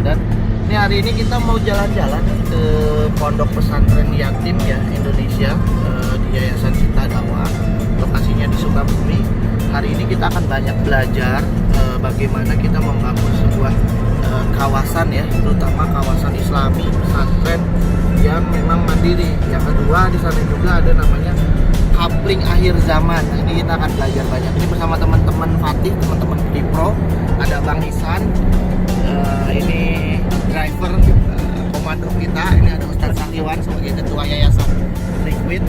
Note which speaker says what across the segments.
Speaker 1: Wildan. Ini hari ini kita mau jalan-jalan ke Pondok Pesantren Yatim ya Indonesia di Yayasan Cita Dakwah. Lokasinya di Sukabumi. Hari ini kita akan banyak belajar bagaimana kita membangun sebuah kawasan ya, terutama kawasan Islami pesantren yang memang mandiri. Yang kedua di sana juga ada namanya Coupling Akhir Zaman. Nah, ini kita akan belajar banyak. Ini bersama teman-teman Fatih, teman-teman Pro, ada Bang Isan, ini driver komando kita, ini ada Ustadz Sakiwan sebagai ketua Yayasan Liquid,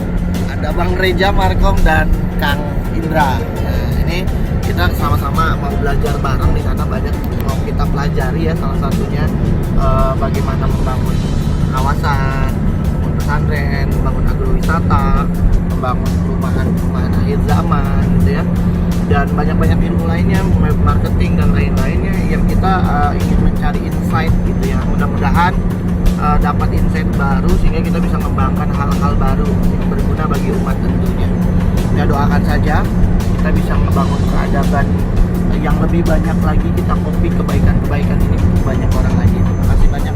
Speaker 1: ada Bang Reja Markom dan Kang Indra. Nah, ini kita sama-sama mau belajar bareng di sana, banyak mau kita pelajari ya, salah satunya bagaimana membangun kawasan, membangun pesantren, membangun agrowisata, membangun perumahan akhir zaman gitu ya, dan banyak-banyak ilmu lainnya, marketing dan lain-lainnya yang kita ingin mencari insight gitu ya. Mudah-mudahan dapat insight baru sehingga kita bisa mengembangkan hal-hal baru yang berguna bagi umat tentunya. Ya, doakan saja kita bisa membangun peradaban yang lebih banyak lagi, kita copy kebaikan-kebaikan ini banyak orang lagi. Terima kasih banyak.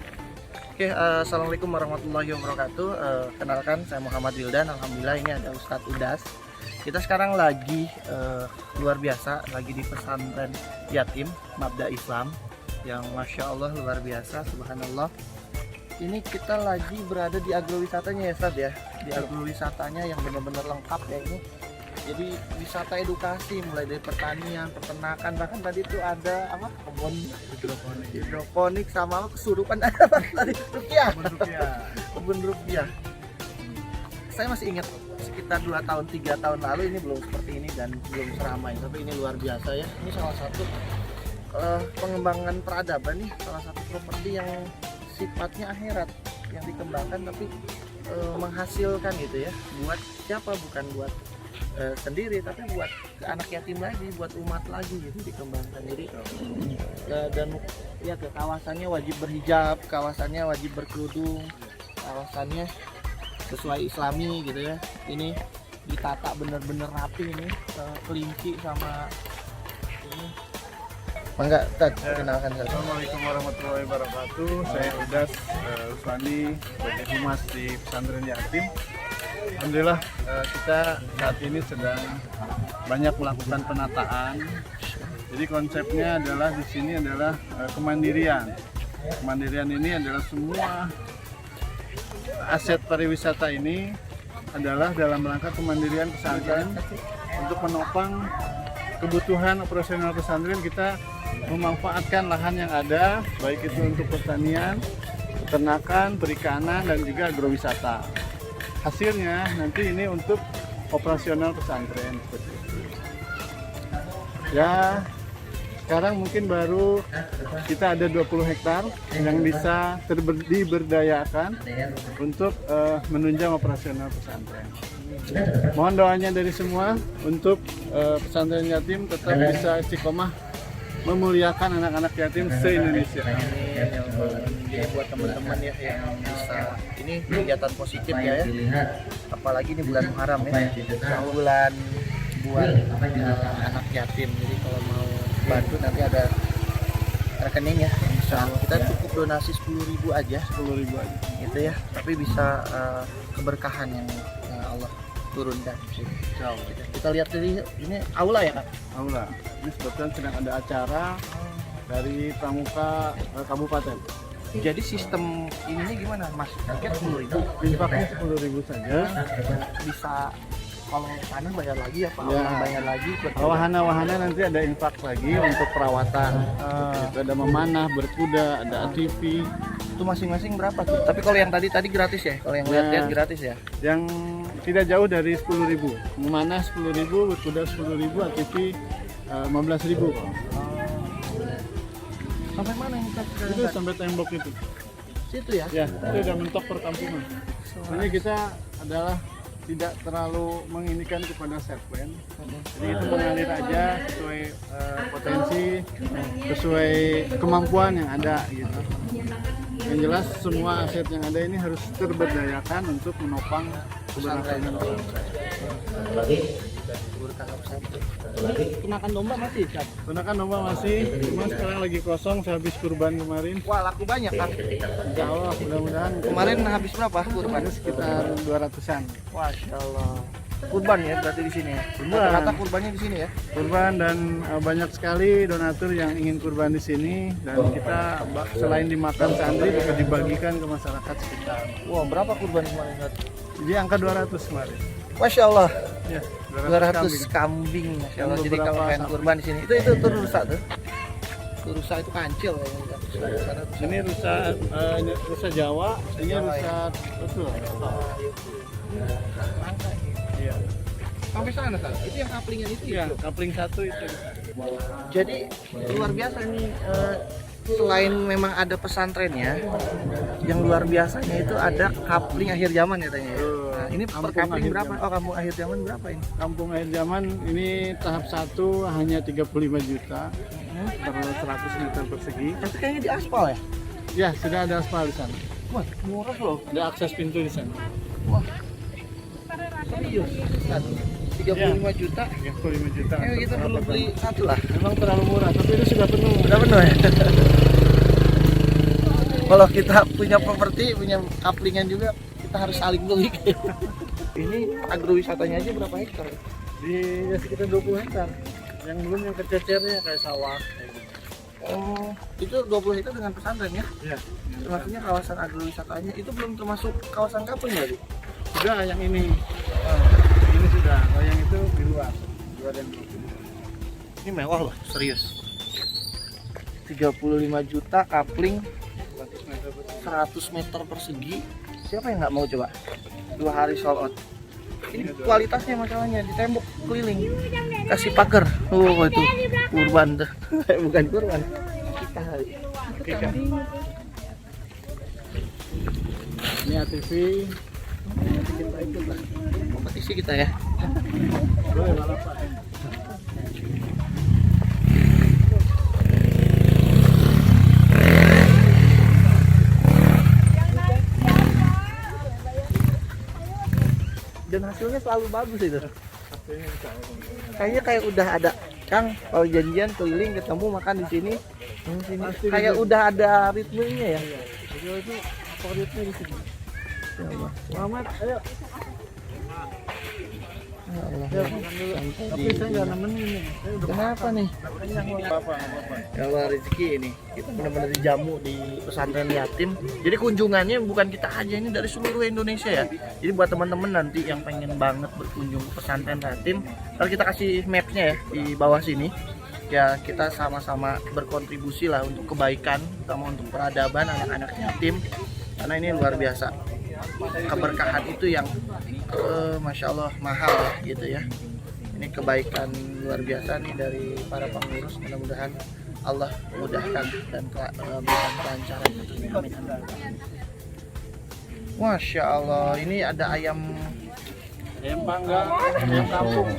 Speaker 1: Assalamualaikum warahmatullahi wabarakatuh. Oke, assalamualaikum warahmatullahi wabarakatuh. Kenalkan, saya Muhammad Wildan. Alhamdulillah ini ada Ustadz Udas. Kita sekarang lagi luar biasa, lagi di pesantren yatim Mabda Islam yang masya Allah luar biasa, subhanallah. Ini kita lagi berada di agrowisatanya ya Ustadz ya, di agrowisatanya yang benar-benar lengkap ya ini. Jadi wisata edukasi mulai dari pertanian, peternakan, bahkan tadi itu ada apa, kebun hidroponik sama apa, kesurupan ada apa tadi, rupiah. Kebun rupiah. Saya masih ingat sekitar 2 tahun 3 tahun lalu ini belum seperti ini dan belum seramai, tapi ini luar biasa ya. Ini salah satu pengembangan peradaban nih, salah satu properti yang sifatnya akhirat yang dikembangkan tapi menghasilkan gitu ya. Buat siapa? Bukan buat sendiri, tapi buat ke anak yatim lagi, buat umat lagi gitu dikembangkan. Jadi dan ya ke kawasannya wajib berhijab, kawasannya wajib berkerudung, kawasannya sesuai Islami gitu ya. Ini ditata bener-bener rapi ini, kelinci sama ini. Mangga, Tad, perkenalkan saya.
Speaker 2: Assalamualaikum warahmatullahi wabarakatuh. Saya Udas Uswandi sebagai humas di pesantren yatim. Alhamdulillah kita saat ini sedang banyak melakukan penataan. Jadi konsepnya adalah di sini adalah kemandirian. Kemandirian ini adalah semua aset pariwisata ini adalah dalam rangka kemandirian pesantren untuk menopang kebutuhan operasional pesantren. Kita memanfaatkan lahan yang ada, baik itu untuk pertanian, peternakan, perikanan, dan juga agrowisata. Hasilnya nanti ini untuk operasional pesantren seperti itu. Ya, sekarang mungkin baru kita ada 20 hektar yang bisa diberdayakan untuk menunjang operasional pesantren. Mohon doanya dari semua untuk pesantren yatim tetap bisa istiqomah memuliakan anak-anak yatim se-Indonesia.
Speaker 1: Jadi buat teman-teman ya yang bisa, ini kegiatan positif ya, apalagi ini bulan Muharram ya, bulan buat anak yatim. Jadi kalau mau bantu nanti ada rekening ya, insya Allah kita cukup donasi 10.000 aja, 10.000 aja gitu ya, tapi bisa keberkahan yang Allah turunkan. Kita lihat dari ini aula ya Kak?
Speaker 2: Aula. Ini sebetulnya sedang ada acara dari Pramuka Kabupaten.
Speaker 1: Jadi sistem ininya gimana Mas? Target 10.000.
Speaker 2: Infaknya 10.000 saja.
Speaker 1: Bisa kalau sana bayar lagi apa
Speaker 2: Ya.
Speaker 1: orang bayar lagi?
Speaker 2: Wahana-wahana nanti ada infak lagi untuk perawatan. Itu ada memanah, berkuda, ada ATV.
Speaker 1: Itu masing-masing berapa tuh? Tapi kalau yang tadi gratis ya? Kalau yang lihat-lihat gratis ya?
Speaker 2: Yang tidak jauh dari 10.000. Memanah 10.000, berkuda 10.000, ATV 15.000.
Speaker 1: Sampai mana yang
Speaker 2: Itu sampai tembok itu.
Speaker 1: situ ya?
Speaker 2: Ya, itu udah mentok perkampungan. Makanya kita adalah tidak terlalu menginikan kepada set plan. Jadi kita mengalir aja sesuai potensi, sesuai kemampuan yang ada gitu. Yang jelas semua aset yang ada ini harus terberdayakan untuk menopang keberlangsungan
Speaker 1: Kenakan domba masih?
Speaker 2: Gunakan domba masih, cuma sekarang lagi kosong sehabis kurban kemarin.
Speaker 1: Wah laku banyak kan?
Speaker 2: Insya Allah mudah-mudahan
Speaker 1: Kemarin habis berapa kurban?
Speaker 2: ada sekitar 200-an.
Speaker 1: Masya Allah. Kurban ya berarti di sini ya?
Speaker 2: Kurban.
Speaker 1: Rata-rata kurbannya di sini ya?
Speaker 2: Kurban dan banyak sekali donatur yang ingin kurban di sini dan kita selain dimakan santri juga dibagikan ke masyarakat sekitar.
Speaker 1: Wah berapa kurban kemarin?
Speaker 2: Jadi angka 200 kemarin.
Speaker 1: Masya Allah.
Speaker 2: Ya,
Speaker 1: 200 kambing, Masya Allah. Jadi kalau pengen kurban di sini, itu rusak tuh. Itu rusak itu kancil ya.
Speaker 2: Ini rusa Jawa, ini rusa betul. Iya.
Speaker 1: Sampai sana kan? Itu yang kaplingan itu
Speaker 2: Iya,
Speaker 1: ya.
Speaker 2: kapling satu itu.
Speaker 1: Jadi luar biasa nih. Selain memang ada pesantrennya, yang luar biasanya itu ada kapling akhir zaman katanya ya. Nah, ini per
Speaker 2: Kampung
Speaker 1: kapling
Speaker 2: akhir
Speaker 1: berapa?
Speaker 2: zaman.
Speaker 1: Oh kampung akhir zaman berapa ini?
Speaker 2: Kampung akhir zaman ini tahap 1 hanya 35 juta per 100 meter persegi.
Speaker 1: Tapi kayaknya di aspal ya?
Speaker 2: Ya, sudah ada aspal di sana.
Speaker 1: Wah murah loh.
Speaker 2: Ada akses pintu di sana.
Speaker 1: Wah serius. 35 juta.
Speaker 2: 35 juta.
Speaker 1: Kita perlu beli satu lah.
Speaker 2: Memang terlalu murah, tapi itu sudah penuh.
Speaker 1: Udah penuh ya? Kalau kita punya properti, punya kaplingan juga, kita harus saling beli. Ini agrowisatanya aja berapa hektar?
Speaker 2: Di ya, sekitar 20 hektar. Yang belum yang kececernya kayak sawah. Kayak gitu.
Speaker 1: Oh, itu 20 hektar dengan pesantren ya?
Speaker 2: Ya.
Speaker 1: Maksudnya kawasan agrowisatanya itu belum termasuk kawasan kapling berarti?
Speaker 2: Sudah yang ini. Ini sudah. Kalau yang itu di luar. Luar yang
Speaker 1: Ini mewah loh, serius. 35 juta kapling 100 meter persegi. Siapa yang nggak mau coba? 2 hari sold out. Ini kualitasnya masalahnya di tembok keliling. Kasih pagar. Oh itu kurban tuh. Bukan kurban. Kita kambing.
Speaker 2: Ini ATV.
Speaker 1: Kita ikut lah. Kompetisi kita ya.
Speaker 2: Boleh balapan.
Speaker 1: Dan hasilnya selalu bagus itu. Kayaknya kayak udah ada Kang, kalau janjian keliling ketemu makan di sini. Kayak udah ada ritmenya ya.
Speaker 2: Jadi itu favoritnya di sini.
Speaker 1: Ya Allah.
Speaker 2: Muhammad, ayo.
Speaker 1: Ya Allah.
Speaker 2: Ya, makan dulu. Tapi saya nggak nemenin nih. Saya udah
Speaker 1: Kenapa nih?
Speaker 2: kenyang mau apa?
Speaker 1: Ya Allah rezeki ini. Kita benar-benar dijamu di pesantren yatim. Jadi kunjungannya bukan kita aja, ini dari seluruh Indonesia ya. Jadi buat teman-teman nanti yang pengen banget berkunjung ke pesantren yatim, kalau kita kasih mapnya ya di bawah sini. Ya kita sama-sama berkontribusi lah untuk kebaikan, sama untuk peradaban anak-anak yatim. Karena ini luar biasa. Keberkahan itu yang Masya Allah mahal ya gitu ya. Ini kebaikan luar biasa nih dari para pengurus. Mudah-mudahan Allah mudahkan dan berikan kelancaran. Amin. Masya Allah, ini ada ayam
Speaker 2: panggang, ayam kampung.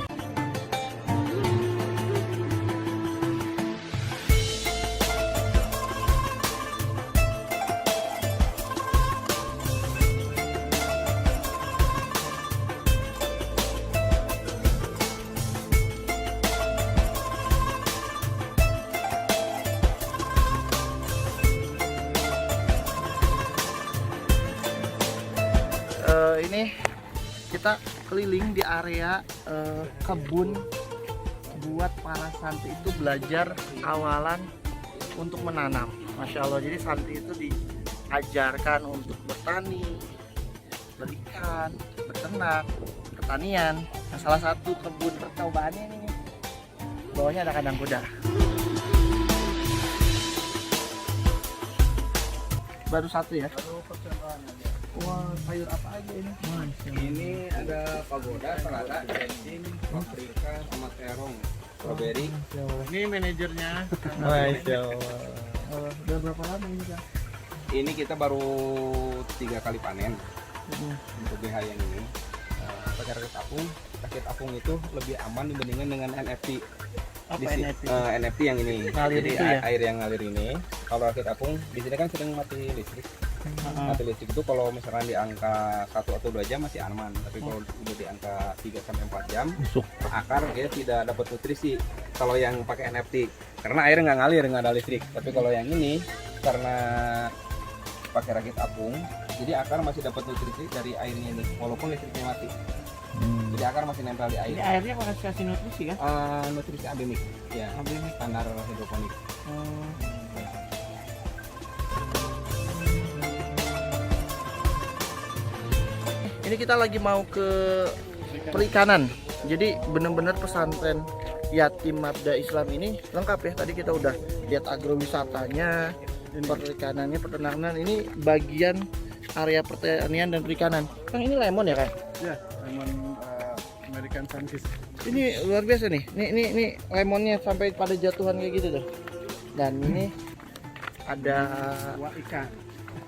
Speaker 1: ini kita keliling di area kebun buat para santri itu belajar awalan untuk menanam. Masya Allah, jadi santri itu diajarkan untuk bertani, berikan, beternak, pertanian. Nah, salah satu kebun percobaannya ini, bawahnya ada kandang kuda. Baru satu ya?
Speaker 2: Baru percobaan aja.
Speaker 1: Wah, sayur apa aja ini?
Speaker 3: Ini ada pagoda, serada, jensin, paprika, sama terong, strawberry.
Speaker 1: Ini manajernya.
Speaker 4: Masya Allah.
Speaker 1: Udah berapa lama ini Kang?
Speaker 3: Ini kita baru 3 kali panen untuk BH yang ini. Pakai rakit apung itu lebih aman dibandingkan dengan NFT.
Speaker 1: Apa NFT?
Speaker 3: NFT yang ini.
Speaker 1: Ngalir
Speaker 3: Jadi
Speaker 1: itu ya?
Speaker 3: air yang ngalir ini. Kalau rakit apung di sini kan sering mati listrik. Mati listrik itu kalau misalkan di angka 1 atau 2 jam masih aman, tapi kalau udah di angka 3 sampai 4 jam akar dia tidak dapat nutrisi. Kalau yang pakai NFT karena air nggak ngalir, nggak ada listrik. Tapi kalau yang ini karena pakai rakit apung, jadi akar masih dapat nutrisi dari airnya ini walaupun listriknya mati. Jadi akar masih nempel di
Speaker 1: Ini
Speaker 3: air.
Speaker 1: airnya kasih nutrisi kan?
Speaker 3: Nutrisi abemik, ya,
Speaker 1: Abemik.
Speaker 3: standar hidroponik.
Speaker 1: Ini kita lagi mau ke perikanan. Jadi benar-benar pesantren Yatim Mabda Islam ini lengkap ya. Tadi kita udah lihat agrowisatanya, perikanannya, peternakan. Ini bagian area pertanian dan perikanan. Kang, ini lemon ya kan?
Speaker 2: Ya, lemon American Sunkiss.
Speaker 1: Ini luar biasa nih. Ini lemonnya sampai pada jatuhan kayak gitu tuh. Dan ini ada
Speaker 2: Wah, ikan.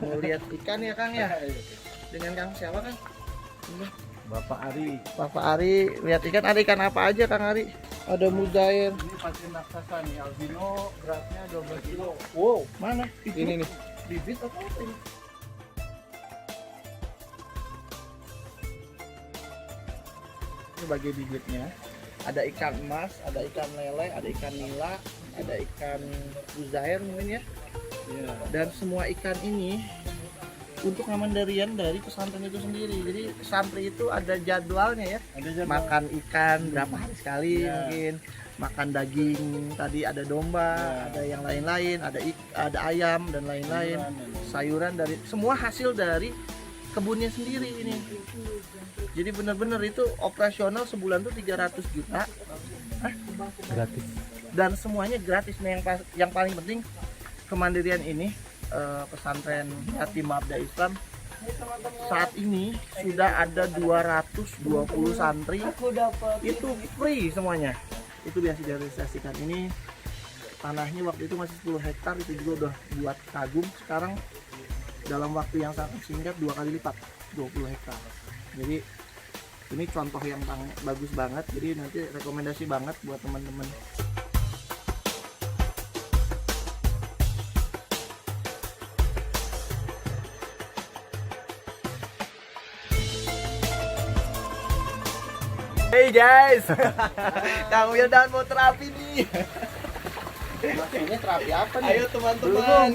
Speaker 1: mau lihat ikan ya Kang ya. Dengan Kang siapa Kang? Ini.
Speaker 2: Bapak Ari.
Speaker 1: Bapak Ari, lihat ikan. Ada ikan apa aja Kang Ari? Ada mujair.
Speaker 2: Ini patin raksasa nih, albino, beratnya 12 kilo.
Speaker 1: Wow, mana?
Speaker 3: Ini nih.
Speaker 1: Bibit atau apa ini? Ini bagi bibitnya. Ada ikan emas, ada ikan lele, ada ikan nila, ada ikan mujair mungkin ya.
Speaker 2: Iya.
Speaker 1: Dan semua ikan ini untuk mandirian dari pesantren itu sendiri. Jadi santri itu ada jadwalnya ya.
Speaker 2: Ada jadwal.
Speaker 1: Makan ikan berapa hari sekali
Speaker 2: Ya.
Speaker 1: mungkin. Makan daging, tadi ada domba,
Speaker 2: Ya.
Speaker 1: ada yang lain-lain, ada ayam dan lain-lain. Sayuran dari semua hasil dari kebunnya sendiri ini. Jadi benar-benar itu operasional sebulan tuh 300 juta. Hah?
Speaker 4: Gratis.
Speaker 1: Dan semuanya gratis. Nah, yang paling penting kemandirian ini pesantren Yatim Mabda Islam saat ini sudah ada 220 santri itu free semuanya. Itu biasa direalisasikan. Ini tanahnya waktu itu masih 10 hektar, itu juga udah buat kagum. Sekarang dalam waktu yang sangat singkat 2 kali lipat 20 hektar. Jadi ini contoh yang bagus banget. Jadi nanti rekomendasi banget buat teman-teman. Hey guys, Kang Wildan mau terapi nih. Maksudnya terapi apa nih? Ayo teman-teman.